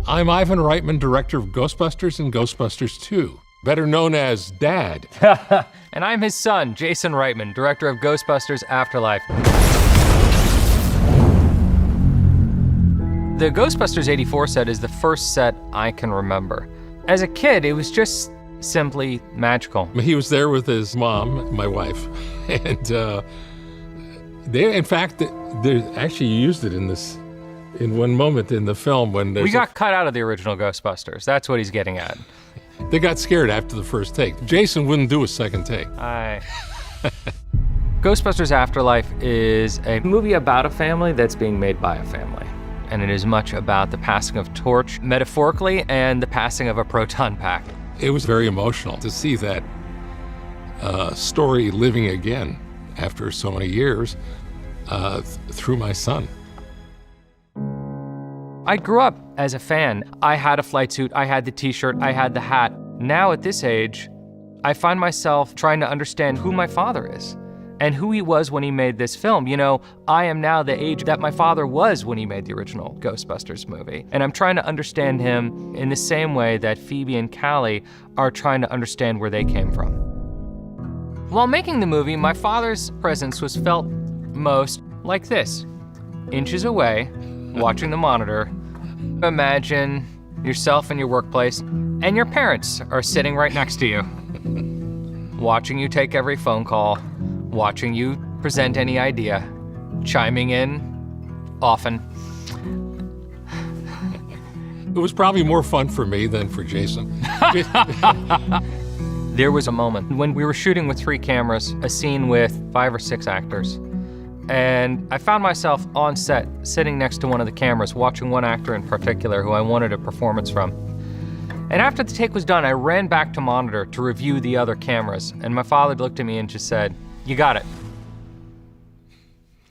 I'm Ivan Reitman, director of Ghostbusters and Ghostbusters 2, better known as Dad. And I'm his son, Jason Reitman, director of Ghostbusters Afterlife. The Ghostbusters 84 set is the first set I can remember. As a kid, it was just simply magical. He was there with his mom, my wife, and they, in fact, they actually used it in one moment in the film when we got cut out of the original Ghostbusters. That's what he's getting at. They got scared after the first take. Jason wouldn't do a second take. Ghostbusters Afterlife is a movie about a family that's being made by a family. And it is much about the passing of torch, metaphorically, and the passing of a proton pack. It was very emotional to see that story living again after so many years through my son. I grew up as a fan. I had a flight suit, I had the t-shirt, I had the hat. Now at this age, I find myself trying to understand who my father is and who he was when he made this film. You know, I am now the age that my father was when he made the original Ghostbusters movie. And I'm trying to understand him in the same way that Phoebe and Callie are trying to understand where they came from. While making the movie, my father's presence was felt most like this, inches away, watching the monitor. Imagine yourself in your workplace and your parents are sitting right next to you, watching you take every phone call, watching you present any idea, chiming in often. It was probably more fun for me than for Jason. There was a moment when we were shooting with 3 cameras, a scene with 5 or 6 actors. And I found myself on set, sitting next to one of the cameras, watching one actor in particular who I wanted a performance from. And after the take was done, I ran back to monitor to review the other cameras. And my father looked at me and just said, "You got it."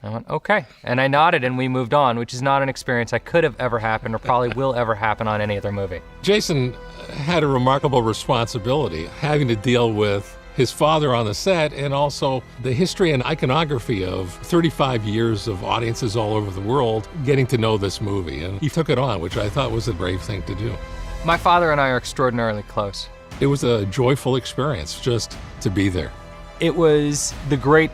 I went, "Okay." And I nodded and we moved on, which is not an experience that could have ever happened or probably will ever happen on any other movie. Jason had a remarkable responsibility, having to deal with his father on the set, and also the history and iconography of 35 years of audiences all over the world getting to know this movie. And he took it on, which I thought was a brave thing to do. My father and I are extraordinarily close. It was a joyful experience just to be there. It was the great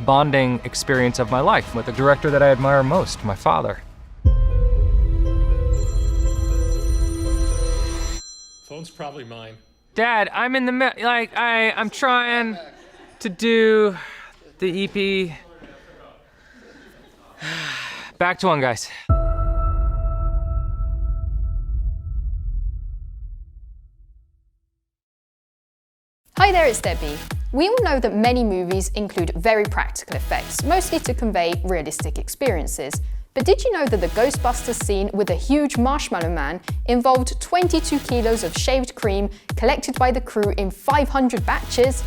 bonding experience of my life with the director that I admire most, my father. Phone's probably mine. Dad, I'm in the I'm trying to do the EP. Back to one, guys. Hi there, it's Debbie. We all know that many movies include very practical effects, mostly to convey realistic experiences. But did you know that the Ghostbusters scene with a huge marshmallow man involved 22 kilos of shaved cream collected by the crew in 500 batches?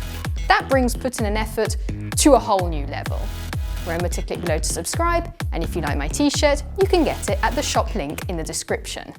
That brings putting an effort to a whole new level. Remember to click below to subscribe, and if you like my t-shirt, you can get it at the shop link in the description.